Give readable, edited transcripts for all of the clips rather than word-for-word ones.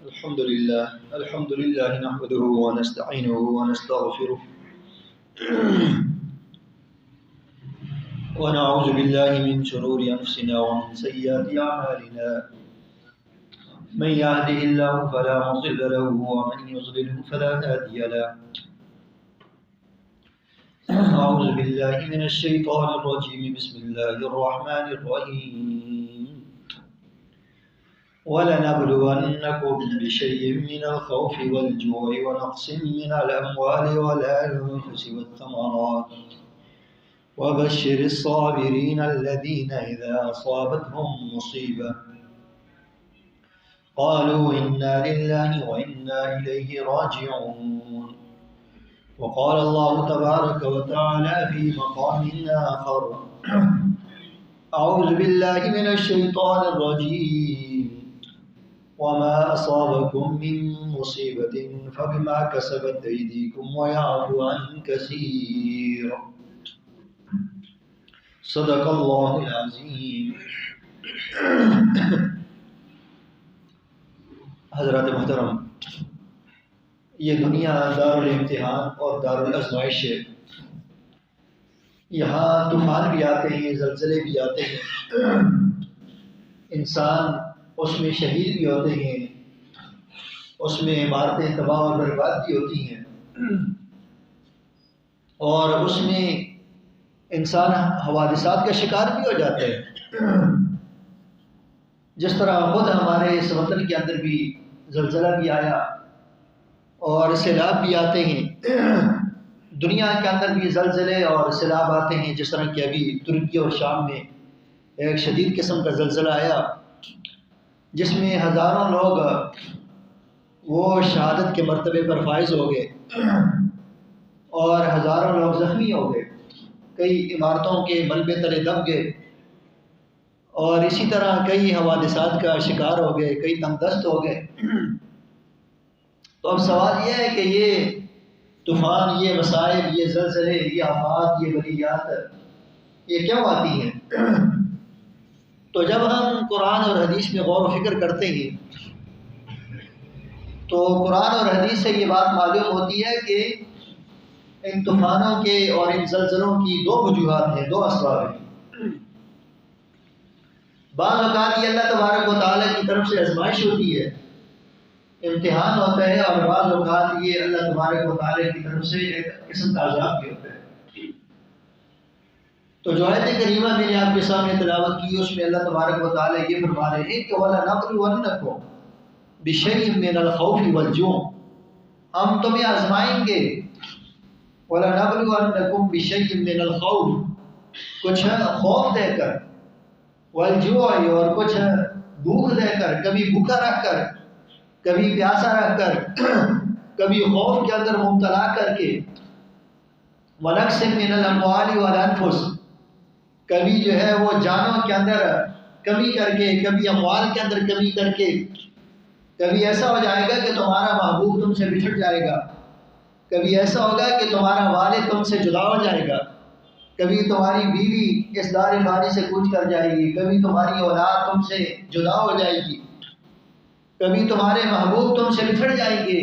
الحمد لله نحمده ونستعينه ونستغفره ونعوذ بالله من شرور أنفسنا ومن سيئات أعمالنا من يهده الله فلا مضل له ومن يضلل فلا هادي له أعوذ بالله من الشيطان الرجيم بسم الله الرحمن الرحيم وَلَنَبْلُوَنَّكُمْ بِشَيْءٍ مِّنَ الْخَوْفِ وَالْجُوعِ وَنَقْصٍ مِّنَ الْأَمْوَالِ وَالْأَنفُسِ وَالثَّمَرَاتِ وَبَشِّرِ الصَّابِرِينَ الَّذِينَ إِذَا أَصَابَتْهُم مُّصِيبَةٌ قَالُوا إِنَّا لِلَّهِ وَإِنَّا إِلَيْهِ رَاجِعُونَ وقال الله تبارك وتعالى في مقام آخر أعوذ بالله من الشيطان الرجيم وما أصابكم من مصيبة فبما كسبت أيديكم ويعفو عن كثير صدق الله العظيم. حضرات محترم، یہ دنیا دارالامتحان اور دارالآزمائش ہے. یہاں طوفان بھی آتے ہیں، زلزلے بھی آتے ہیں، انسان اس میں شہید بھی ہوتے ہیں، اس میں عمارتیں تباہ و برباد بھی ہوتی ہیں، اور اس میں انسان حوادثات کا شکار بھی ہو جاتا ہے. جس طرح خود ہمارے اس وطن کے اندر بھی زلزلہ بھی آیا اور سیلاب بھی آتے ہیں. دنیا کے اندر بھی زلزلے اور سیلاب آتے ہیں، جس طرح کہ ابھی ترکی اور شام میں ایک شدید قسم کا زلزلہ آیا جس میں ہزاروں لوگ وہ شہادت کے مرتبے پر فائز ہو گئے اور ہزاروں لوگ زخمی ہو گئے، کئی عمارتوں کے ملبے تلے دب گئے، اور اسی طرح کئی حوادثات کا شکار ہو گئے، کئی تنگ دست ہو گئے. تو اب سوال یہ ہے کہ یہ طوفان، یہ مصائب، یہ زلزلے، یہ آفات، یہ بلیات یہ کیوں آتی ہیں؟ تو جب ہم قرآن اور حدیث میں غور و فکر کرتے ہیں تو قرآن اور حدیث سے یہ بات معلوم ہوتی ہے کہ ان طوفانوں کے اور ان زلزلوں کی دو وجوہات ہیں، دو اسباب ہیں. بعض اوقات یہ اللہ تبارک و تعالیٰ کی طرف سے آزمائش ہوتی ہے، امتحان ہوتا ہے، اور بعض اوقات یہ اللہ تبارک و تعالیٰ کی طرف سے ایک قسم کا عذاب بھی ہوتا ہے. تو جو آیت کریمہ میں نے آپ کے سامنے تلاوت کی، اس میں اللہ تبارک و تعالیٰ یہ فرما رہے ہیں کہ وَلَنَبْلُوَنَّكُمْ بِشَيْءٍ مِّنَ الْخَوْفِ وَالْجُوعِ، ہم تمہیں آزمائیں گے. وَلَنَبْلُوَنَّكُمْ بِشَيْءٍ مِّنَ الْخَوْفِ، کچھ خوف دے کر، وَالْجُوعِ اور کچھ بھوک دے کر، کبھی بھوکا رکھ کر، کبھی پیاسا رکھ کر، کبھی خوف کے اندر مبتلا کر کے، وَنَقْصٍ مِّنَ الْأَمْوَالِ وَالْأَنفُسِ، کبھی جو ہے وہ جانوں کے اندر کمی کر کے، کبھی اموال کے اندر کمی کر کے. کبھی ایسا ہو جائے گا کہ تمہارا محبوب تم سے بچھڑ جائے گا، کبھی ایسا ہوگا کہ تمہارا والد تم سے جدا ہو جائے گا، کبھی تمہاری بیوی اس دار فانی سے کوچ کر جائے گی، کبھی تمہاری اولاد تم سے جدا ہو جائے گی، کبھی تمہارے محبوب تم سے بچھڑ جائیں گے،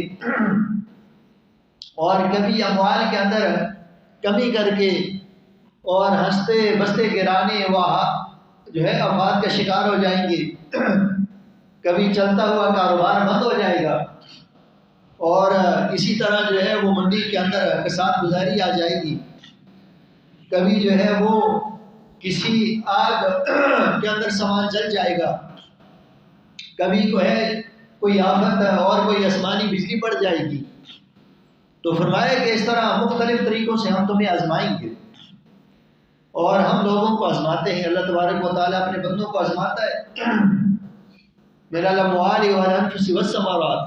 اور کبھی اموال کے اندر کمی کر کے اور ہنستے بستے گرانے جو ہے آفات کا شکار ہو جائیں گے. کبھی چلتا ہوا کاروبار بند ہو جائے گا، اور اسی طرح جو ہے وہ منڈی کے اندر کساد گزاری آ جائے گی. کبھی جو ہے وہ کسی آگ کے اندر سامان جل جائے گا، کبھی کوئی آفت اور کوئی آسمانی بجلی پڑ جائے گی. تو فرمایا کہ اس طرح مختلف طریقوں سے ہم تمہیں آزمائیں گے، اور ہم لوگوں کو آزماتے ہیں. اللہ تبارک و تعالیٰ اپنے بندوں کو آزماتا ہے. مِنَ الْأَمْوَالِ وَالْأَنفُسِ وَالثَّمَرَاتِ،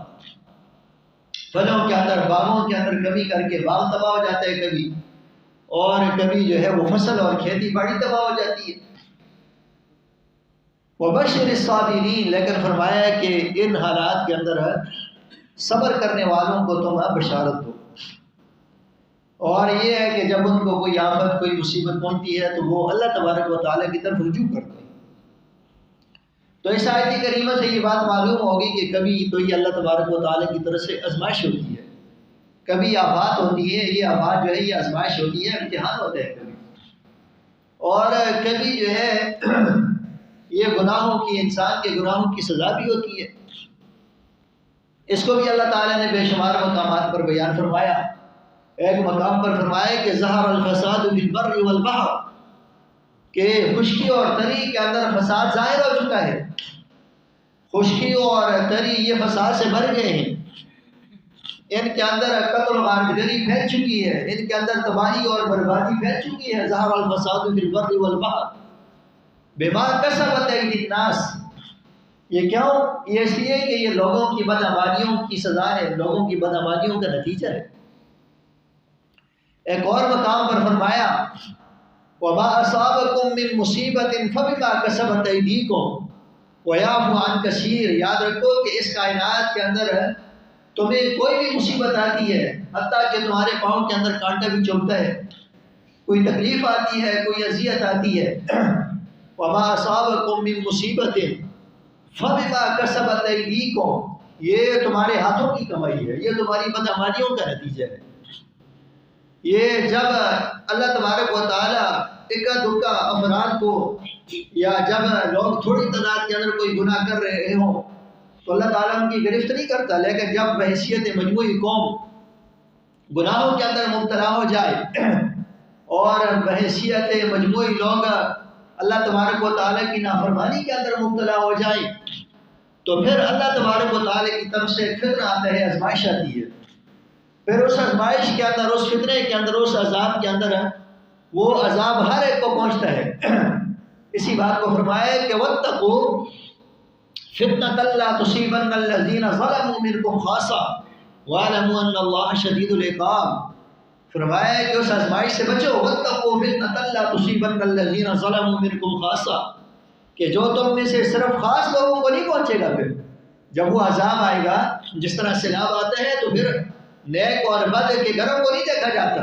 پھلوں کے اندر، باغوں کے اندر کمی کر کے باغ تباہ ہو جاتا ہے کبھی، اور کبھی جو ہے وہ فصل اور کھیتی باڑی تباہ ہو جاتی ہے. وَبَشِّرِ الصَّابِرِينَ، لیکن فرمایا ہے کہ ان حالات کے اندر صبر کرنے والوں کو تم بشارت دو. اور یہ ہے کہ جب ان کو کوئی آفت، کوئی مصیبت پہنچتی ہے تو وہ اللہ تبارک و تعالیٰ کی طرف رجوع کرتے ہیں. تو اس آیت کریمہ سے یہ بات معلوم ہوگی کہ کبھی تو یہ اللہ تبارک و تعالیٰ کی طرف سے آزمائش ہوتی ہے، کبھی آفات ہوتی ہے، یہ آفات جو ہے یہ آزمائش ہوتی ہے، امتحان ہوتا ہے کبھی، اور کبھی جو ہے یہ گناہوں کی، انسان کے گناہوں کی سزا بھی ہوتی ہے۔ اس کو بھی اللہ تعالیٰ نے بے شمار مقامات پر بیان فرمایا۔ ایک مقام پر فرمایا کہ ظہر الفساد فی البر والبحر، کہ خشکی اور تری کے اندر فساد ظاہر ہو چکا ہے، خشکی اور تری یہ فساد سے بھر گئے ہیں، ان کے اندر قتل و غارتگری پھیل چکی ہے، ان کے اندر تباہی اور بربادی پھیل چکی ہے۔ ظہر الفساد فی البر والبحر بما کسبت ایدی الناس، یہ کیوں؟ یہ اس لیے کہ یہ لوگوں کی بدعمالیوں کی سزا ہے، لوگوں کی بدعمالیوں کا نتیجہ ہے۔ ایک اور مقام پر فرمایا وَمَا أَصَابَكُم مِّن مُّصِيبَةٍ فَبِمَا كَسَبَتْ أَيْدِيكُمْ وَيَعْفُو عَن كَثِيرٍ۔ یاد رکھو کہ اس کائنات کے اندر تمہیں کوئی بھی مصیبت آتی ہے، حتیٰ کہ تمہارے پاؤں کے اندر کانٹا بھی چبھتا ہے، کوئی تکلیف آتی ہے، کوئی اذیت آتی ہے، وَمَا أَصَابَكُم مِّن مُّصِيبَةٍ فَبِمَا كَسَبَتْ أَيْدِيكُمْ، یہ تمہارے ہاتھوں کی کمائی ہے، یہ تمہاری بدعمالیوں کا نتیجہ ہے۔ یہ جب اللہ تبارک و تعالیٰ اکا دکا افراد کو، یا جب لوگ تھوڑی تعداد کے اندر کوئی گناہ کر رہے ہوں تو اللہ تعالیٰ ان کی گرفت نہیں کرتا، لیکن جب بحیثیت مجموعی قوم گناہوں کے اندر مبتلا ہو جائے اور بحیثیت مجموعی لوگ اللہ تبارک و تعالیٰ کی نافرمانی کے اندر مبتلا ہو جائے تو پھر اللہ تبارک و تعالیٰ کی طرف سے ایک فتنہ آتا ہے، آزمائش آتی ہے۔ پھر اس آزمائش کے اندر، اس فتنے کے اندر، اس عذاب کے اندر وہ عذاب ہر ایک کو پہنچتا ہے۔ اسی بات کو فرمایا کہ وَاتَّقُوا فِتْنَةً لَا تُصِيبَنَّ الَّذِينَ ظَلَمُوا مِنكُمْ خَاصَّةً وَاعْلَمُوا أَنَّ اللَّهَ شَدِيدُ الْعِقَابِ۔ فرمایا کہ اس آزمائش سے بچو، وَاتَّقُوا فِتْنَةً لَا تُصِيبَنَّ الَّذِينَ ظَلَمُوا مِنكُمْ خَاصَّةً، کہ جو تم میں سے صرف خاص لوگوں کو نہیں پہنچے گا۔ پھر جب وہ عذاب آئے گا، جس طرح سیلاب آتا ہے تو پھر نیک اور بد کے گھروں کو نہیں دیکھا جاتا،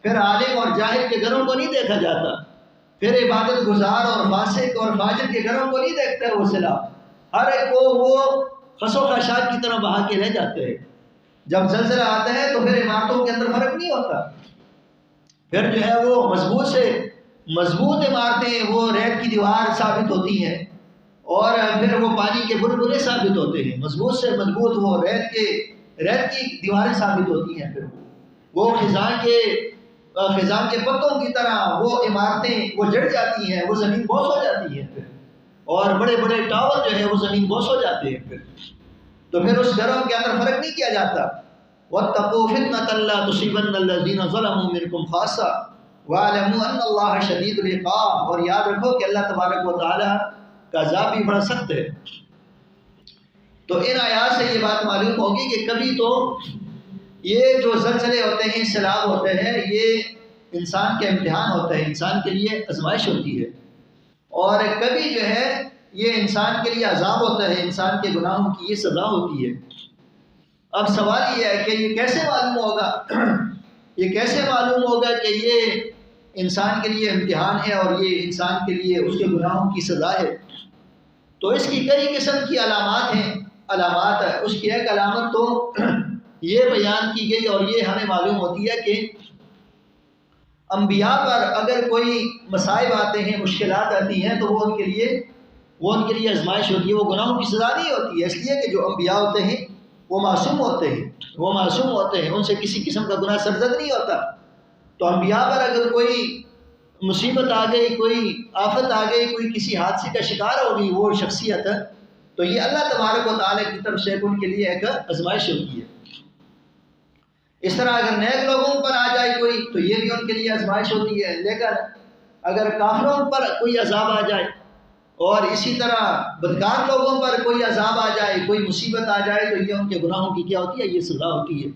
پھر عالم اور جاہل کے گھروں کو نہیں دیکھا جاتا، پھر عبادت گزار اور فاسق اور فاجر کے گھروں کو نہیں دیکھتا ہے وہ سیلاب، ہر ایک کو وہ خس و خاشاک کی طرح بہا کے رہ جاتے ہیں۔ جب زلزلہ آتا ہے تو پھر عمارتوں کے اندر فرق نہیں ہوتا، پھر جو ہے وہ مضبوط سے مضبوط عمارتیں وہ ریت کی دیوار ثابت ہوتی ہیں، اور پھر وہ پانی کے بلبلے ثابت ہوتے ہیں، مضبوط سے مضبوط وہ ریت کی دیواریں ثابت ہوتی ہیں، پھر وہ خزاں کے پتوں کی طرح وہ عمارتیں وہ جڑ جاتی ہیں، وہ زمین بوس ہو جاتی ہیں، پھر اور بڑے بڑے ٹاور جو ہے وہ زمین بوس ہو جاتے ہیں۔ تو پھر اس گھروں کے اندر فرق نہیں کیا جاتا۔ وَاتَّقُوا فِتْنَةً لَا تُصِيبَنَّ الَّذِينَ ظَلَمُوا مِنكُمْ خَاصَّةً وَاعْلَمُوا أَنَّ اللَّهَ شَدِيدُ الْعِقَابِ، اور یاد رکھو کہ اللہ تبارک و تعالیٰ کا عذاب بھی بڑا سخت ہے۔ تو ان آیات سے یہ بات معلوم ہوگی کہ کبھی تو یہ جو زلزلے ہوتے ہیں، سیلاب ہوتے ہیں، یہ انسان کا امتحان ہوتا ہے، انسان کے لیے آزمائش ہوتی ہے، اور کبھی جو ہے یہ انسان کے لیے عذاب ہوتا ہے، انسان کے گناہوں کی یہ سزا ہوتی ہے۔ اب سوال یہ ہے کہ یہ کیسے معلوم ہوگا، یہ کیسے معلوم ہوگا کہ یہ انسان کے لیے امتحان ہے اور یہ انسان کے لیے اس کے گناہوں کی سزا ہے؟ تو اس کی کئی قسم کی علامات ہیں، اس کی ایک علامت تو یہ بیان کی گئی اور یہ ہمیں معلوم ہوتی ہے کہ انبیاء پر اگر کوئی مصائب آتے ہیں، مشکلات آتی ہیں، تو وہ ان کے لیے آزمائش ہوتی ہے، وہ گناہوں کی سزا نہیں ہوتی ہے، اس لیے کہ جو انبیاء ہوتے ہیں وہ معصوم ہوتے ہیں، ان سے کسی قسم کا گناہ سرزد نہیں ہوتا۔ تو انبیاء پر اگر کوئی مصیبت آ گئی، کوئی آفت آ گئی، کوئی کسی حادثے کا شکار ہو گئی وہ شخصیت، تو یہ اللہ تبارک و تعالیٰ کی طرف سے ان کے لیے ایک آزمائش ہوتی ہے۔ اس طرح اگر نیک لوگوں پر آ جائے کوئی تو یہ بھی ان کے لیے آزمائش ہوتی ہے، لیکن اگر کافروں پر کوئی عذاب آ جائے اور اسی طرح بدکار لوگوں پر کوئی عذاب آ جائے، کوئی مصیبت آ جائے، تو یہ ان کے گناہوں کی کیا ہوتی ہے؟ یہ سزا ہوتی ہے۔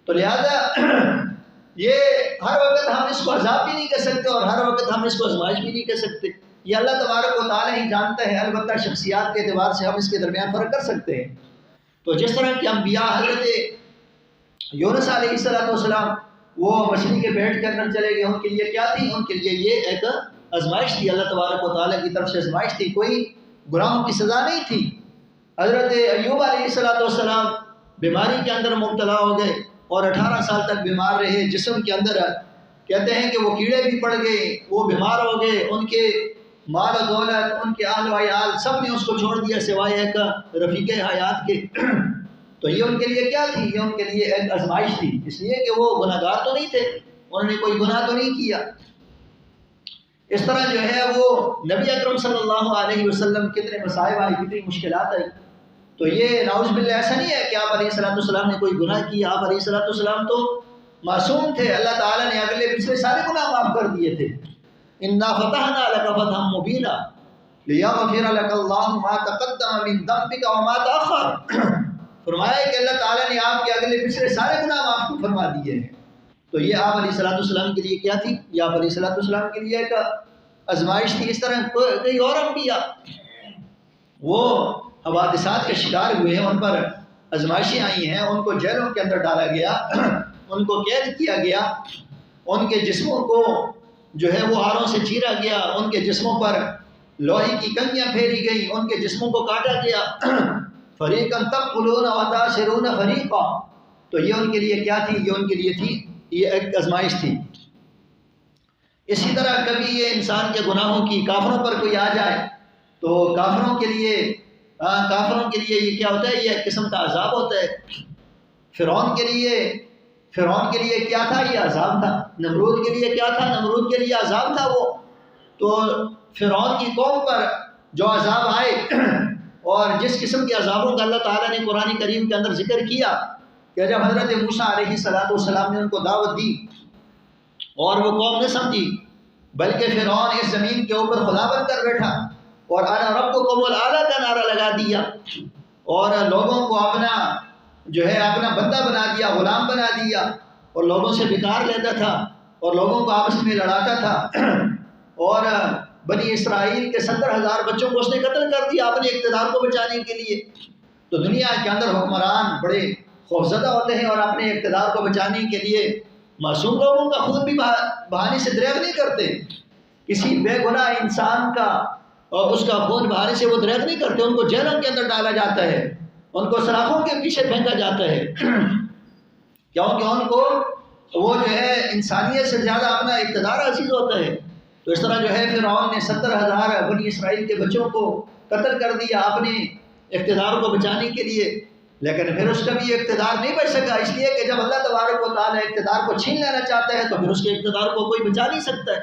تو لہذا یہ ہر وقت ہم اس کو عذاب بھی نہیں کہہ سکتے اور ہر وقت ہم اس کو آزمائش بھی نہیں کہہ سکتے، یہ اللہ تبارک و تعالیٰ ہی جانتا ہے۔ البتہ شخصیات کے اعتبار سے ہم اس کے درمیان فرق کر سکتے ہیں۔ تو جس طرح کہ انبیاء حضرت یونس علیہ السلام وہ مچھلی کے پیٹ کے اندر چلے گئے، ان کے لیے کیا تھی؟ ان کے لیے یہ ایک آزمائش تھی، اللہ تبارک و تعالیٰ کی طرف سے آزمائش تھی۔ کوئی گناہوں کی سزا نہیں تھی۔ حضرت ایوب علیہ السلام بیماری کے اندر مبتلا ہو گئے اور 18 سال تک بیمار رہے، جسم کے اندر کہتے ہیں کہ وہ کیڑے بھی پڑ گئے، وہ بیمار ہو گئے، ان کے مال و دولت، ان کے آل و عیال سب نے اس کو چھوڑ دیا سوائے ایک رفیق حیات کے۔ تو یہ ان کے لیے کیا تھی؟ یہ ان کے لیے ایک آزمائش تھی، اس لیے کہ وہ گناہ گار تو نہیں تھے، انہوں نے کوئی گناہ تو نہیں کیا۔ اس طرح جو ہے وہ نبی اکرم صلی اللہ علیہ وسلم کتنے مصائب آئے، کتنی مشکلات آئی، تو یہ نعوذ باللہ ایسا نہیں ہے کہ آپ علیہ السلام نے کوئی گناہ کیا۔ آپ علیہ السلام تو معصوم تھے، اللہ تعالیٰ نے اگلے پچھلے سارے گناہ معاف کر دیے تھے۔ اِنَّا فَتَحْنَا لَكَ فَتْحًا مُبِينًا لِيَغْفِرَ لَكَ اللَّهُ مَا تَقَدَّمَ مِن ذَنبِكَ وَمَا تَأَخَّرَ۔ فرمایا کہ اللہ تعالیٰ نے آپ کے اگلے پچھلے سارے گناہ معاف کو فرما دیے ہیں۔ تو یہ آپ علیہ السلام کے لیے کیا تھی؟ یہ آپ علیہ السلام کے لیے ایک آزمائش تھی۔ اس طرح کئی اور انبیاء وہ حوادثات کے شکار ہوئے ہیں، ان پر آزمائشیں آئی ہیں، ان کو جیلوں کے اندر ڈالا گیا، ان کو قید کیا گیا، ان کے جسموں کو جو ہے وہ آروں سے چیرا گیا، ان کے جسموں پر لوہے کی کنگیاں پھیری گئیں، ان کے جسموں کو کاٹا گیا۔ فریقاً تقتلون وتأسرون فریقا۔ تو یہ ان کے لیے کیا تھی؟ یہ ان کے لیے تھی، یہ ایک آزمائش تھی۔ اسی طرح کبھی یہ انسان کے گناہوں کی کافروں پر کوئی آ جائے تو کافروں کے لیے یہ کیا ہوتا ہے؟ یہ ایک قسم کا عذاب ہوتا ہے۔ فرعون کے لیے کیا تھا؟ یہ عذاب تھا۔ نمرود کے لیے کیا تھا؟ نمرود کے لیے عذاب تھا وہ۔ تو فرعون کی قوم پر جو عذاب آئے اور جس قسم کے عذابوں کا اللہ تعالیٰ نے قرآن کریم کے اندر ذکر کیا کہ جب حضرت موسیٰ علیہ السلام نے ان کو دعوت دی اور وہ قوم نہ سمجھی، بلکہ فرعون اس زمین کے اوپر خدا بن کر بیٹھا اور انا ربکم الاعلیٰ کا نعرہ لگا دیا اور لوگوں کو اپنا بندہ بنا دیا، غلام بنا دیا، اور لوگوں سے بیکار لیتا تھا اور لوگوں کو آپس میں لڑاتا تھا، اور بنی اسرائیل کے 70,000 بچوں کو اس نے قتل کر دیا اپنے اقتدار کو بچانے کے لیے۔ تو دنیا کے اندر حکمران بڑے خوفزدہ ہوتے ہیں اور اپنے اقتدار کو بچانے کے لیے معصوم لوگوں کا خون بھی بہانے سے دریغ نہیں کرتے۔ کسی بے گناہ انسان کا اور اس کا خون بہانے سے وہ دریغ نہیں کرتے، ان کو جیلوں کے اندر ڈالا جاتا ہے، ان کو سلاخوں کے پیچھے پھینکا جاتا ہے، کیونکہ ان کو وہ انسانیت سے زیادہ اپنا اقتدار عزیز ہوتا ہے۔ تو اس طرح فرعون نے 70,000 بنی اسرائیل کے بچوں کو قتل کر دیا اپنے اقتدار کو بچانے کے لیے، لیکن پھر اس کا بھی اقتدار نہیں بچ سکا، اس لیے کہ جب اللہ تبارک و تعالیٰ اقتدار کو چھین لینا چاہتا ہے تو پھر اس کے اقتدار کو کوئی بچا نہیں سکتا ہے۔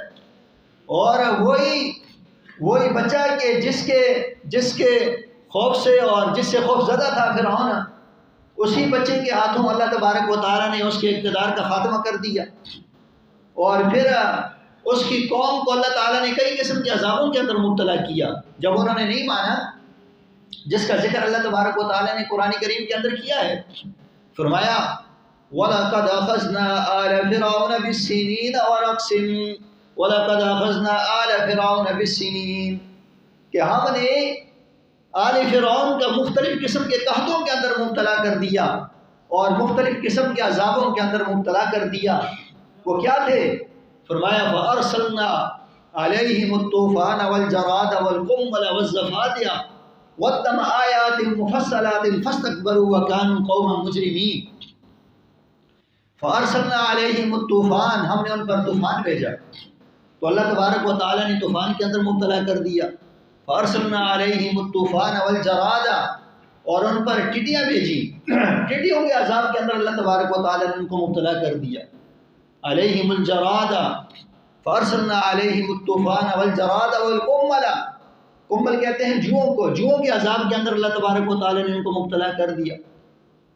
اور وہی بچہ کہ جس کے خوف سے اور جس سے خوف زدہ تھا فرعون، اسی بچے کے ہاتھوں اللہ تبارک و تعالیٰ نے اس کے اقتدار کا خاتمہ کر دیا، اور پھر اس کی قوم کو اللہ تعالیٰ نے کئی قسم کے عذابوں کے اندر مبتلا کیا جب انہوں نے نہیں مانا، جس کا ذکر اللہ تبارک و تعالیٰ نے قرآن کریم کے اندر کیا ہے۔ فرمایا وَلَقَدْ أَخَذْنَا آلَ فِرْعَوْنَ بِالسِّنِينَ وَنَقْصٍ وَلَقَدْ أَخَذْنَا آلَ فِرْعَوْنَ بِالسِّنِينَ، کہ ہم نے آل فرعون کا مختلف قسم کے قحطوں کے اندر مبتلا کر دیا اور مختلف قسم کے عذابوں کے اندر مبتلا کر دیا۔ وہ کیا تھے؟ فرمایا فَأَرْسَلْنَا عَلَيْهِمُ الطُّوفَانَ وَالْجَرَادَ وَالْقُمَّلَ وَالضَّفَادِعَ وَالدَّمَ آيَاتٍ مُفَصَّلَاتٍ فَاسْتَكْبَرُوا وَكَانُوا قَوْمًا مُجْرِمِينَ۔ فَأَرْسَلْنَا عَلَيْهِمُ الطُّوفَانَ، ہم نے ان پر طوفان بھیجا، تو اللہ تبارک و تعالیٰ نے طوفان کے اندر مبتلا کر دیا۔ فَأَرْسَلْنَا عَلَيْهِمُ الطُّوفَانَ وَالْجَرَادَ، اور ان پر ٹڈیاں بھیجی، ٹڈیوں کے عذاب کے اندر اللہ تبارک و تعالیٰ نے ان کو مبتلا کر دیا۔ علیہم الجراد، فارسلنا علیہم الطوفان والجراد والقمل، قمل کہتے ہیں جوؤں کو، جوؤں کے عذاب کے اندر اللہ تبارک و تعالیٰ نے ان کو مبتلا کر دیا۔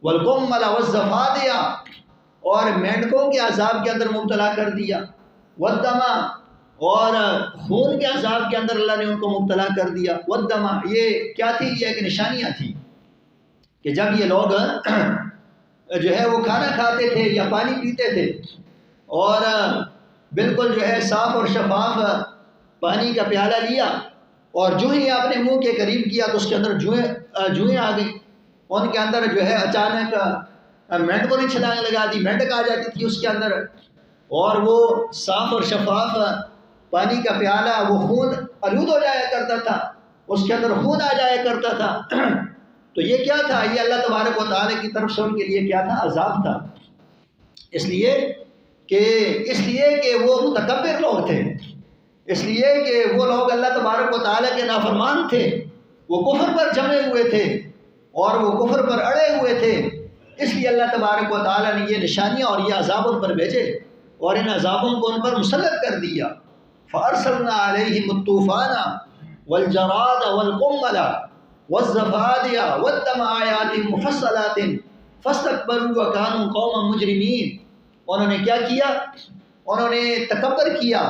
والقمل والضفادع، اور مینڈکوں کے عذاب کے اندر مبتلا کر دیا۔ والدم، اور خون کے عذاب کے اندر اللہ نے ان کو مبتلا کر دیا۔ والدم، یہ کیا تھی؟ یہ ایک نشانیاں تھی کہ جب یہ لوگ وہ کھانا کھاتے تھے یا پانی پیتے تھے اور بالکل صاف اور شفاف پانی کا پیالہ لیا اور جو ہی اپنے منہ کے قریب کیا تو اس کے اندر جوئیں آ گئی، ان کے اندر اچانک مینڈکوں نے چھلانگ لگا دی، مینڈک آ جاتی تھی اس کے اندر، اور وہ صاف اور شفاف پانی کا پیالہ وہ خون آلود ہو جایا کرتا تھا، اس کے اندر خون آ جایا کرتا تھا۔ تو یہ کیا تھا؟ یہ اللہ تبارک و تعالیٰ کی طرف سے ان کے لیے کیا تھا؟ عذاب تھا۔ اس لیے کہ وہ متکبر لوگ تھے، اس لیے کہ وہ لوگ اللہ تبارک و تعالیٰ کے نافرمان تھے، وہ کفر پر جمے ہوئے تھے اور وہ کفر پر اڑے ہوئے تھے۔ اس لیے اللہ تبارک و تعالیٰ نے یہ نشانیاں اور یہ عذاب ان پر بھیجے اور ان عذابوں کو ان پر مسلط کر دیا۔ فَأَرْسَلْنَا عَلَيْهِمُ الطُّوفَانَ وَالْجَرَادَ وَالْقُمَّلَ وَالضَّفَادِعَ وَالدَّمَ آيَاتٍ مُفَصَّلَاتٍ فَاسْتَكْبَرُوا وَكَانُوا قَوْمًا مُجْرِمِينَ۔ انہوں نے کیا کیا؟ انہوں نے تکبر کیا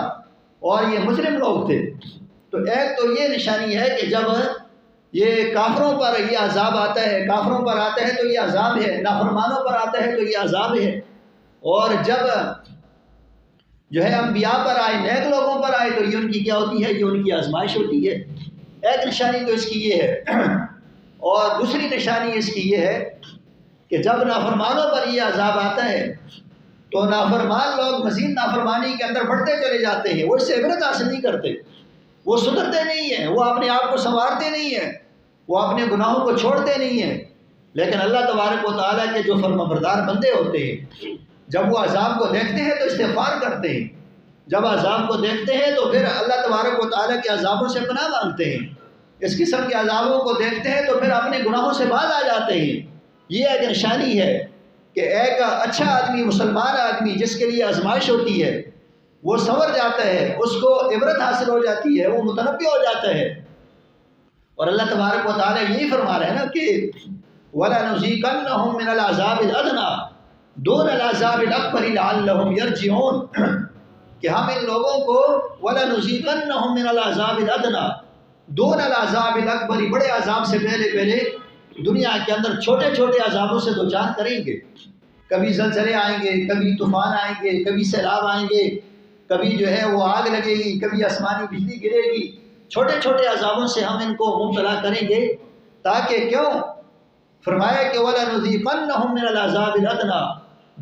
اور یہ مجرم لوگ تھے۔ تو ایک تو یہ نشانی ہے کہ جب یہ کافروں پر یہ عذاب آتا ہے، کافروں پر آتا ہے تو یہ عذاب ہے، نافرمانوں پر آتا ہے تو یہ عذاب ہے، اور جب جو ہے انبیاء پر آئے، نیک لوگوں پر آئے تو یہ ان کی کیا ہوتی ہے؟ یہ ان کی آزمائش ہوتی ہے۔ ایک نشانی تو اس کی یہ ہے، اور دوسری نشانی اس کی یہ ہے کہ جب نافرمانوں پر یہ عذاب آتا ہے تو نافرمان لوگ مزید نافرمانی کے اندر بڑھتے چلے جاتے ہیں، وہ اس سے عبرت حاصل نہیں کرتے، وہ سدھرتے نہیں ہیں، وہ اپنے آپ کو سنوارتے نہیں ہیں، وہ اپنے گناہوں کو چھوڑتے نہیں ہیں۔ لیکن اللہ تبارک و تعالیٰ کے جو فرمانبردار بندے ہوتے ہیں، جب وہ عذاب کو دیکھتے ہیں تو استغفار کرتے ہیں، جب عذاب کو دیکھتے ہیں تو پھر اللہ تبارک و تعالیٰ کے عذابوں سے پناہ مانگتے ہیں، اس قسم کے عذابوں کو دیکھتے ہیں تو پھر اپنے گناہوں سے باز آ جاتے ہیں۔ یہ ایک نشانی ہے کہ ایک اچھا آدمی، مسلمان آدمی جس کے لیے آزمائش ہوتی ہے، وہ سنور جاتا ہے، اس کو عبرت حاصل ہو جاتی ہے، وہ متنبی ہو جاتا ہے۔ اور اللہ تبارک و تعالیٰ یہی فرما رہے ہیں نا کہ وَلَنُذِيقَنَّهُم مِّنَ الْعَذَابِ الْأَدْنَىٰ دُونَ الْعَذَابِ الْأَكْبَرِ لَعَلَّهُمْ يَرْجِعُونَ، کہ ہم ان لوگوں کو وَلَنُذِيقَنَّهُم مِّنَ الْعَذَابِ الْأَدْنَىٰ دُونَ الْعَذَابِ الْأَكْبَرِ، بڑے عذاب سے پہلے دنیا کے اندر چھوٹے چھوٹے عذابوں سے دوچار کریں گے۔ کبھی زلزلے آئیں گے، کبھی طوفان آئیں گے، کبھی سیلاب آئیں گے، کبھی جو ہے وہ آگ لگے گی، کبھی آسمانی بجلی گرے گی، چھوٹے چھوٹے عذابوں سے ہم ان کو مبتلا کریں گے، تاکہ کیوں؟ فرمایا کہ وَلَنُذِيقَنَّهُم مِّنَ الْعَذَابِ الْأَدْنَىٰ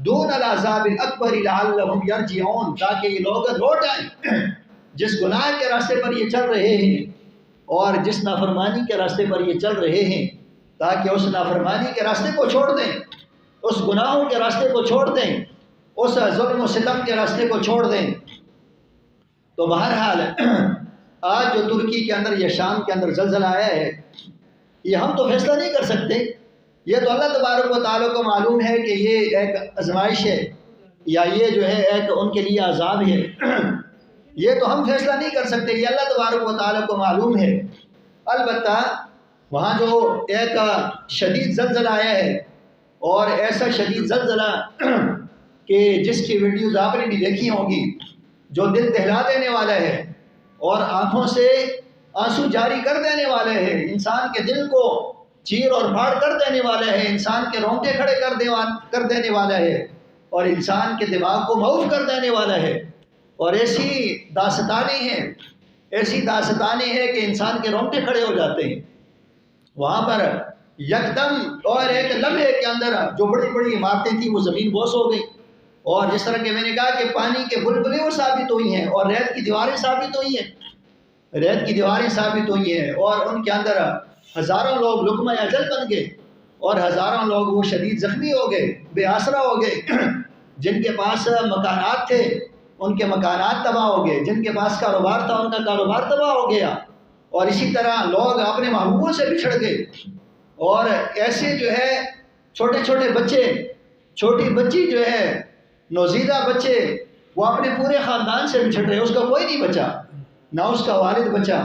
دُونَ الْعَذَابِ الْأَكْبَرِ لَعَلَّهُمْ يَرْجِعُونَ، تاکہ یہ لوگ لوٹ آئیں، جس گناہ کے راستے پر یہ چل رہے ہیں اور جس نافرمانی کے راستے پر یہ چل رہے ہیں، تاکہ اس نافرمانی کے راستے کو چھوڑ دیں، اس گناہوں کے راستے کو چھوڑ دیں، اس ظلم و ستم کے راستے کو چھوڑ دیں۔ تو بہرحال آج جو ترکی کے اندر یا شام کے اندر زلزلہ آیا ہے، یہ ہم تو فیصلہ نہیں کر سکتے، یہ تو اللہ تبارک و تعالیٰ کو معلوم ہے کہ یہ ایک آزمائش ہے یا یہ جو ہے ایک ان کے لیے عذاب ہے، یہ تو ہم فیصلہ نہیں کر سکتے، یہ اللہ تبارک و تعالیٰ کو معلوم ہے۔ البتہ وہاں جو ایک شدید زلزلہ آیا ہے، اور ایسا شدید زلزلہ کہ جس کی ویڈیوز آپ نے بھی دیکھی ہوں گی، جو دل دہلا دینے والا ہے اور آنکھوں سے آنسو جاری کر دینے والے ہیں، انسان کے دل کو چیر اور پھاڑ کر دینے والا ہے، انسان کے رونگٹے کھڑے کر دینے والا ہے، اور انسان کے دماغ کو معوف کر دینے والا ہے۔ اور ایسی داستانیں ہیں کہ انسان کے رونگٹے کھڑے ہو جاتے ہیں۔ وہاں پر یکدم اور ایک لمحے کے اندر جو بڑی بڑی عمارتیں تھیں وہ زمین بوس ہو گئی، اور جس طرح کہ میں نے کہا کہ پانی کے بلبلے وہ ثابت ہوئی ہیں، اور ریت کی دیواریں ثابت ہوئی ہیں، اور ان کے اندر ہزاروں لوگ لقمہ اجل بن گئے، اور ہزاروں لوگ وہ شدید زخمی ہو گئے، بے آسرا ہو گئے، جن کے پاس مکانات تھے ان کے مکانات تباہ ہو گئے، جن کے پاس کاروبار تھا ان کا کاروبار تباہ ہو گیا، اور اسی طرح لوگ اپنے محبوبوں سے بچھڑ گئے، اور ایسے جو ہے چھوٹے چھوٹے بچے، چھوٹی بچی جو ہے، نوزیدہ بچے، وہ اپنے پورے خاندان سے بچھڑ رہے، اس کا کوئی نہیں بچا، نہ اس کا والد بچا،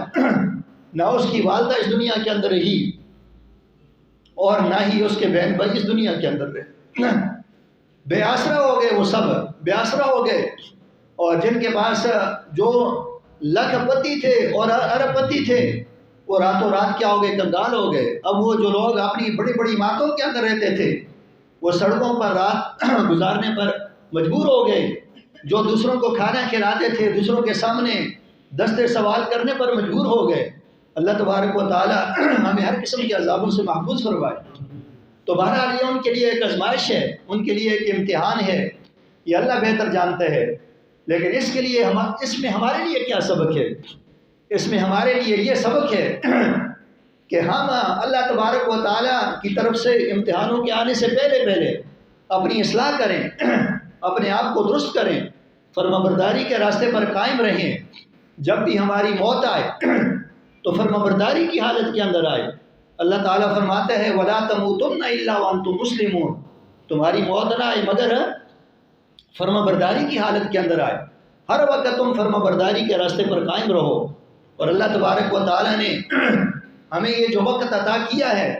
نہ اس کی والدہ اس دنیا کے اندر رہی، اور نہ ہی اس کے بہن بھائی اس دنیا کے اندر رہے، بے آسرا ہو گئے، وہ سب بے آسرا ہو گئے، اور جن کے پاس جو لاکھ پتی تھے اور ارب پتی تھے وہ راتوں رات کیا ہو گئے؟ کنگال ہو گئے۔ اب وہ جو لوگ اپنی بڑی بڑی عمارتوں کے اندر رہتے تھے وہ سڑکوں پر رات گزارنے پر مجبور ہو گئے، جو دوسروں کو کھانا کھلاتے تھے دوسروں کے سامنے دستے سوال کرنے پر مجبور ہو گئے۔ اللہ تبارک و تعالیٰ ہمیں ہر قسم کے عذابوں سے محفوظ فرمائے۔ تو بہرحال یہ ان کے لیے ایک آزمائش ہے، ان کے لیے ایک امتحان ہے، یہ اللہ بہتر جانتا ہے، لیکن اس کے لیے اس میں ہمارے لیے کیا سبق ہے؟ اس میں ہمارے لیے یہ سبق ہے کہ ہم اللہ تبارک و تعالیٰ کی طرف سے امتحانوں کے آنے سے پہلے اپنی اصلاح کریں، اپنے آپ کو درست کریں، فرمانبرداری کے راستے پر قائم رہیں۔ جب بھی ہماری موت آئے تو فرمانبرداری کی حالت کے اندر آئے۔ اللہ تعالیٰ فرماتے ہیں وَلَا تَمُوتُنَّ إِلَّا وَأَنْتُمْ مُسْلِمُونَ، تمہاری موت نہ آئے مگر فرمانبرداری کی حالت کے اندر آئے۔ ہر وقت تم فرمانبرداری کے راستے پر قائم رہو۔ اور اللہ تبارک و تعالیٰ نے ہمیں یہ جو وقت عطا کیا ہے،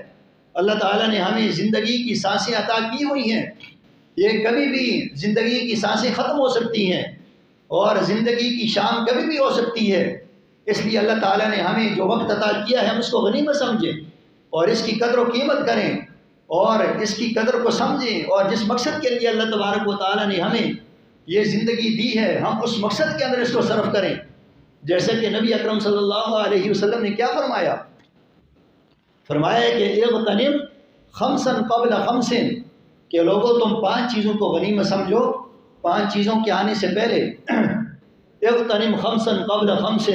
اللہ تعالیٰ نے ہمیں زندگی کی سانسیں عطا کی ہوئی ہیں۔ یہ کبھی بھی زندگی کی سانسیں ختم ہو سکتی ہیں اور زندگی کی شام کبھی بھی ہو سکتی ہے۔ اس لیے اللہ تعالیٰ نے ہمیں جو وقت عطا کیا ہے ہم اس کو غنیمت سمجھیں اور اس کی قدر و قیمت کریں اور اس کی قدر کو سمجھیں، اور جس مقصد کے لیے اللہ تبارک و تعالیٰ نے ہمیں یہ زندگی دی ہے ہم اس مقصد کے اندر اس کو صرف کریں۔ جیسے کہ نبی اکرم صلی اللہ علیہ وسلم نے کیا فرمایا؟ فرمایا کہ اغتنم خمسا قبل خمس، کہ لوگوں تم 5 چیزوں کو غنیمت سمجھو 5 چیزوں کے آنے سے پہلے۔ اغتنم خمسا قبل خمس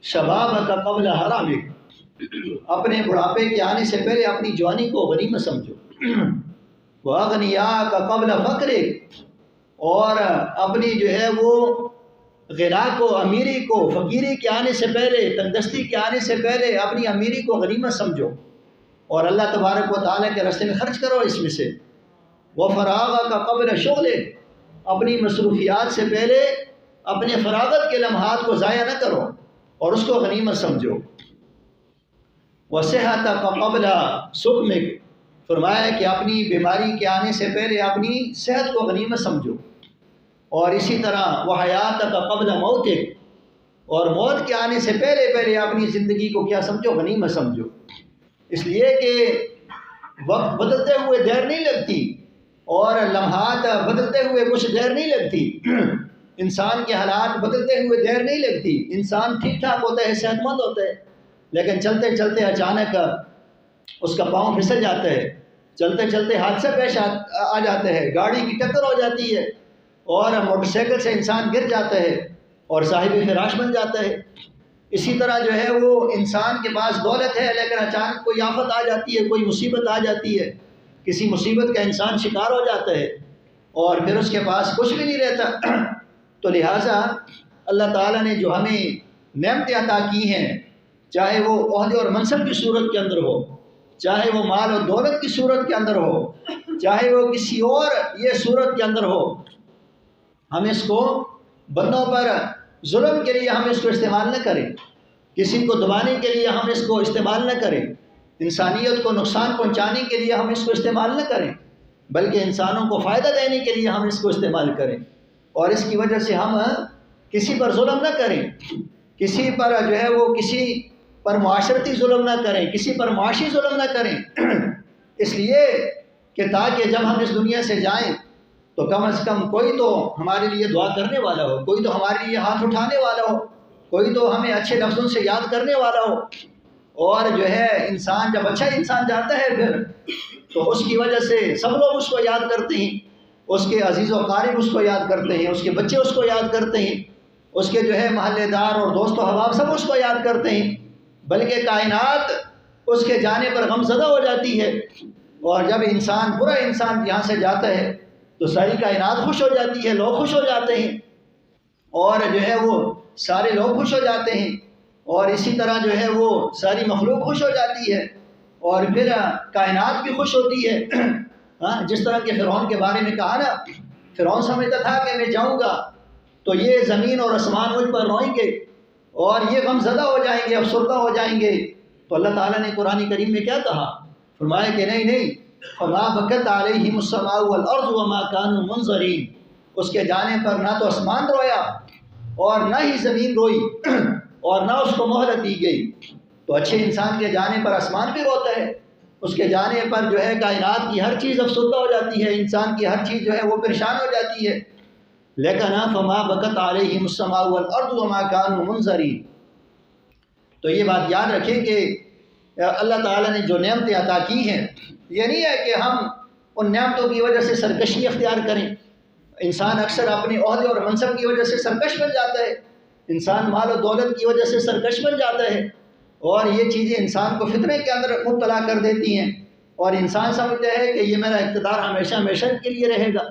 شبابک قبل حرامک، اپنے بڑھاپے کے آنے سے پہلے اپنی جوانی کو غنیمت سمجھو۔ واغنیاک قبل فقرک، اور اپنی جو ہے وہ غنا کو، امیری کو، فقیری کے آنے سے پہلے، تندرستی کے آنے سے پہلے اپنی امیری کو غنیمت سمجھو اور اللہ تبارک و تعالیٰ کے راستے میں خرچ کرو اس میں سے۔ وفراغک قبل شغلک، اپنی مصروفیات سے پہلے اپنے فراغت کے لمحات کو ضائع نہ کرو اور اس کو غنیمت سمجھو۔ وصحتک قبل سقمک، فرمایا کہ اپنی بیماری کے آنے سے پہلے اپنی صحت کو غنیمت سمجھو۔ اور اسی طرح وحیاتک قبل موتک، اور موت کے آنے سے پہلے اپنی زندگی کو کیا سمجھو؟ غنیمت سمجھو۔ اس لیے کہ وقت بدلتے ہوئے دیر نہیں لگتی اور لمحات بدلتے ہوئے کچھ دیر نہیں لگتی، انسان کے حالات بدلتے ہوئے دیر نہیں لگتی۔ انسان ٹھیک ٹھاک ہوتا ہے، صحت مند ہوتا ہے، لیکن چلتے چلتے اچانک اس کا پاؤں پھسل جاتا ہے، چلتے چلتے حادثہ پیش آ جاتا ہے، گاڑی کی ٹکر ہو جاتی ہے اور موٹر سائیکل سے انسان گر جاتا ہے اور صاحب فراش بن جاتا ہے۔ اسی طرح جو ہے وہ انسان کے پاس دولت ہے لیکن اچانک کوئی آفت آ جاتی ہے، کوئی مصیبت آ جاتی ہے، کسی مصیبت کا انسان شکار ہو جاتا ہے اور پھر اس کے پاس کچھ بھی نہیں رہتا۔ تو لہٰذا اللہ تعالیٰ نے جو ہمیں نعمتیں عطا کی ہیں، چاہے وہ عہدے اور منصب کی صورت کے اندر ہو، چاہے وہ مال و دولت کی صورت کے اندر ہو، چاہے وہ کسی اور یہ صورت کے اندر ہو، ہم اس کو بندوں پر ظلم کے لیے ہم اس کو استعمال نہ کریں، کسی کو دبانے کے لیے ہم اس کو استعمال نہ کریں، انسانیت کو نقصان پہنچانے کے لیے ہم اس کو استعمال نہ کریں، بلکہ انسانوں کو فائدہ دینے کے لیے ہم اس کو استعمال کریں۔ اور اس کی وجہ سے ہم کسی پر ظلم نہ کریں، کسی پر جو ہے وہ کسی پر معاشرتی ظلم نہ کریں، کسی پر معاشی ظلم نہ کریں، اس لیے کہ تاکہ جب ہم اس دنیا سے جائیں تو کم از کم کوئی تو ہمارے لیے دعا کرنے والا ہو، کوئی تو ہمارے لیے ہاتھ اٹھانے والا ہو، کوئی تو ہمیں اچھے لفظوں سے یاد کرنے والا ہو۔ اور جو ہے انسان جب اچھا انسان جاتا ہے پھر تو اس کی وجہ سے سب لوگ اس کو یاد کرتے ہیں، اس کے عزیز و قارب اس کو یاد کرتے ہیں، اس کے بچے اس کو یاد کرتے ہیں، اس کے جو ہے محلے دار اور دوست و احباب سب اس کو یاد کرتے ہیں، بلکہ کائنات اس کے جانے پر غمزدہ ہو جاتی ہے۔ اور جب انسان برا انسان یہاں سے جاتا ہے تو ساری کائنات خوش ہو جاتی ہے، لوگ خوش ہو جاتے ہیں اور جو ہے وہ سارے لوگ خوش ہو جاتے ہیں اور اسی طرح جو ہے وہ ساری مخلوق خوش ہو جاتی ہے اور پھر کائنات بھی خوش ہوتی ہے۔ جس طرح کہ فرعون کے بارے میں کہا نا، فرعون سمجھتا تھا کہ میں جاؤں گا تو یہ زمین اور آسمان مجھ پر روئیں گے اور یہ غم زدہ ہو جائیں گے، افسردہ ہو جائیں گے۔ تو اللہ تعالیٰ نے قرآن کریم میں کیا کہا؟ فرمایا کہ نہیں، فما بکت علیہم السماء والارض وما كانوا منظرین، اس کے جانے پر نہ تو آسمان رویا اور نہ ہی زمین روئی اور نہ اس کو مہلت دی گئی۔ تو اچھے انسان کے جانے پر آسمان بھی روتا ہے، اس کے جانے پر جو ہے کائنات کی ہر چیز افسردہ ہو جاتی ہے، انسان کی ہر چیز جو ہے وہ پریشان ہو جاتی ہے، لیکن فما بکت علیہم السماء والارض وما كانوا منظرین۔ تو یہ بات یاد رکھیں کہ اللہ تعالیٰ نے جو نعمتیں عطا کی ہیں، یہ نہیں ہے کہ ہم ان نعمتوں کی وجہ سے سرکشی اختیار کریں۔ انسان اکثر اپنے عہدے اور منصب کی وجہ سے سرکش بن جاتا ہے، انسان مال و دولت کی وجہ سے سرکش بن جاتا ہے، اور یہ چیزیں انسان کو فتنے کے اندر مبتلا کر دیتی ہیں، اور انسان سمجھتا ہے کہ یہ میرا اقتدار ہمیشہ ہمیشہ کے لیے رہے گا،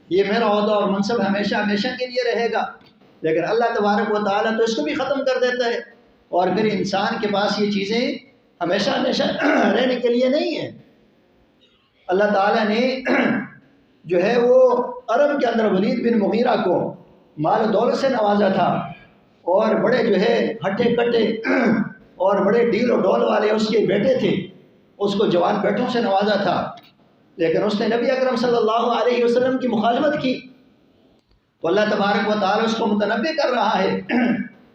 یہ میرا عہدہ اور منصب ہمیشہ ہمیشہ کے لیے رہے گا۔ لیکن اللہ تبارک و تعالیٰ تو اس کو بھی ختم کر دیتا ہے، اور پھر انسان کے پاس یہ چیزیں ہمیشہ ہمیشہ رہنے کے لیے نہیں ہیں۔ اللہ تعالیٰ نے جو ہے وہ عرب کے اندر ولید بن مغیرہ کو مال و دولت سے نوازا تھا، اور بڑے جو ہے ہٹے کٹے اور بڑے ڈیل و ڈول والے اس کے بیٹے تھے، اس کو جوان بیٹوں سے نوازا تھا، لیکن اس نے نبی اکرم صلی اللہ علیہ وسلم کی مخالفت کی، تو اللہ تبارک و تعالیٰ اس کو متنبہ کر رہا ہے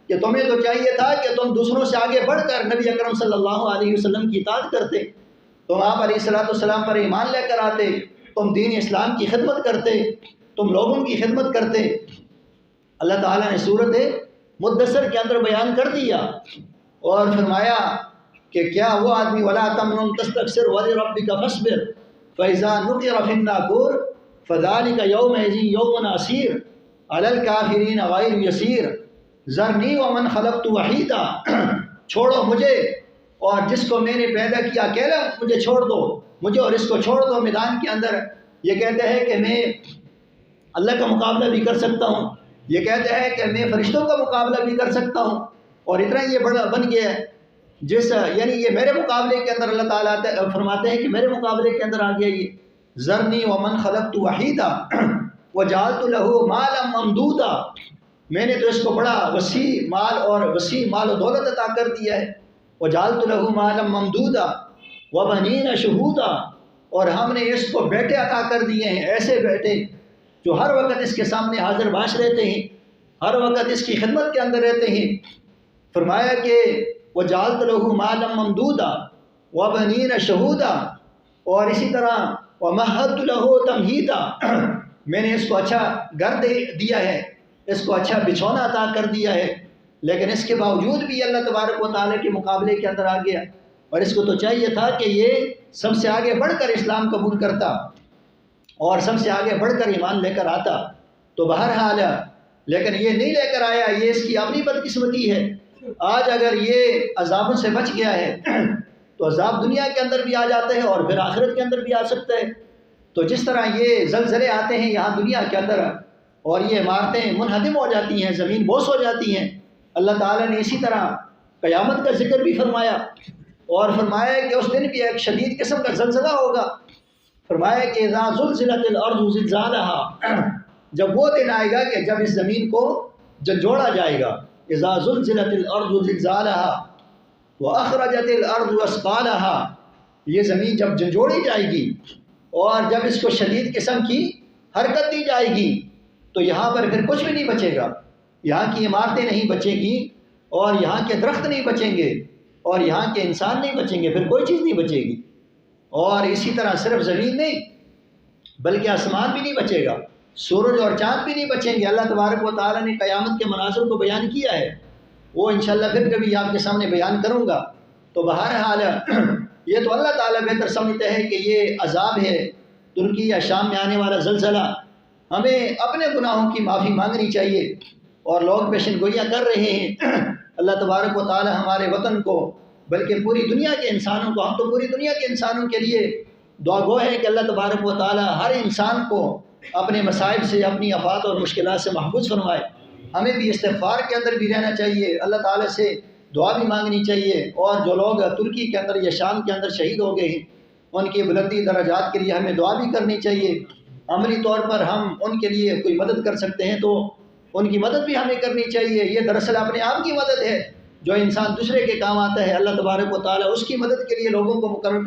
کہ تمہیں تو چاہیے تھا کہ تم دوسروں سے آگے بڑھ کر نبی اکرم صلی اللہ علیہ وسلم کی اطاعت کرتے، تم آپ علیہ السلام پر ایمان لے کر آتے، تم دین اسلام کی خدمت کرتے، تم لوگوں کی خدمت کرتے۔ اللہ تعالیٰ نے صورت مدثر کے اندر بیان کر دیا اور فرمایا کہ کیا وہ آدمی وَلَا تَمْنُنْ تَسْتَكْثِرْ وَلِرَبِّكَ فَاصْبِرْ فَإِذَا نُقِرَ فِي النَّاقُورِ فَذَلِكَ يَوْمَئِذٍ يَوْمٌ عَسِيرٌ عَلَى الْكَافِرِينَ غَيْرُ يَسِيرٌ ذَرْنِي وَمَنْ خَلَقْتُ وَحِيدًا، چھوڑو مجھے اور جس کو میں نے پیدا کیا اکیلا مجھے چھوڑ دو، مجھے اور اس کو چھوڑ دو میدان کے اندر۔ یہ کہتے ہیں کہ میں اللہ کا مقابلہ بھی کر سکتا ہوں، یہ کہتے ہیں کہ میں فرشتوں کا مقابلہ بھی کر سکتا ہوں، اور اتنا یہ بڑا بن گیا ہے یعنی یہ میرے مقابلے کے اندر اللہ تعالیٰ فرماتے ہیں کہ میرے مقابلے کے اندر آ گیا یہ۔ ذرنی ومن خلقت وحیدا وجعلت له مالا ممدودا، میں نے تو اس کو بڑا وسیع مال اور وسیع مال و دولت عطا کر دیا ہے۔ وجعلت له مالا ممدودا وبنین شہودا، اور ہم نے اس کو بیٹے عطا کر دیے ہیں، ایسے بیٹے جو ہر وقت اس کے سامنے حاضر باش رہتے ہیں، ہر وقت اس کی خدمت کے اندر رہتے ہیں۔ فرمایا کہ وجعلت له مالا ممدودا وبنین شہودا، اور اسی طرح ومہدت له تمہیدا، میں نے اس کو اچھا گھر دیا ہے، اس کو اچھا بچھونا عطا کر دیا ہے، لیکن اس کے باوجود بھی اللہ تبارک و تعالیٰ کے مقابلے کے اندر آ گیا، اور اس کو تو چاہیے تھا کہ یہ سب سے آگے بڑھ کر اسلام قبول کرتا اور سب سے آگے بڑھ کر ایمان لے کر آتا، تو بہرحال لیکن یہ نہیں لے کر آیا، یہ اس کی اپنی بدقسمتی ہے۔ آج اگر یہ عذابوں سے بچ گیا ہے تو عذاب دنیا کے اندر بھی آ جاتے ہیں اور پھر آخرت کے اندر بھی آ سکتا ہے۔ تو جس طرح یہ زلزلے آتے ہیں یہاں دنیا کے اندر اور یہ عمارتیں منہدم ہو جاتی ہیں، زمین بوس ہو جاتی ہیں، اللہ تعالیٰ نے اسی طرح قیامت کا ذکر بھی فرمایا، اور فرمایا کہ اس دن بھی ایک شدید قسم کا زلزلہ ہوگا۔ فرمایا کہ اذا زلزلت الارض زلزالها، جب وہ دن آئے گا کہ جب اس زمین کو جھنجھوڑا جائے گا۔ اذا زلزلت الارض زلزالها واخرجت الارض اثقالها، یہ زمین جب جھنجھوڑی جائے گی اور جب اس کو شدید قسم کی حرکت دی جائے گی تو یہاں پر پھر کچھ بھی نہیں بچے گا، یہاں کی عمارتیں نہیں بچیں گی، اور یہاں کے درخت نہیں بچیں گے، اور یہاں کے انسان نہیں بچیں گے، پھر کوئی چیز نہیں بچے گی۔ اور اسی طرح صرف زمین نہیں بلکہ آسمان بھی نہیں بچے گا، سورج اور چاند بھی نہیں بچیں گے۔ اللہ تبارک و تعالیٰ نے قیامت کے مناظر کو بیان کیا ہے، وہ انشاءاللہ پھر کبھی آپ کے سامنے بیان کروں گا۔ تو بہرحال یہ تو اللہ تعالیٰ بہتر سمجھتے ہیں کہ یہ عذاب ہے ترکی یا شام میں آنے والا زلزلہ، ہمیں اپنے گناہوں کی معافی مانگنی چاہیے، اور لوگ پیشن گوئیاں کر رہے ہیں۔ اللہ تبارک و تعالیٰ ہمارے وطن کو بلکہ پوری دنیا کے انسانوں کو، ہم تو پوری دنیا کے انسانوں کے لیے دعا گو ہے کہ اللہ تبارک و تعالیٰ ہر انسان کو اپنے مصائب سے، اپنی آفات اور مشکلات سے محفوظ فرمائے۔ ہمیں بھی استغفار کے اندر بھی رہنا چاہیے، اللہ تعالیٰ سے دعا بھی مانگنی چاہیے، اور جو لوگ ترکی کے اندر یا شام کے اندر شہید ہو گئے ہیں ان کی بلندی درجات کے لیے ہمیں دعا بھی کرنی چاہیے۔ عملی طور پر ہم ان کے لیے کوئی مدد کر سکتے ہیں تو ان کی مدد بھی ہمیں کرنی چاہیے۔ یہ دراصل اپنے آپ کی مدد ہے، جو انسان دوسرے کے کام آتا ہے اللہ تبارک و تعالیٰ اس کی مدد کے لیے لوگوں کو مقرر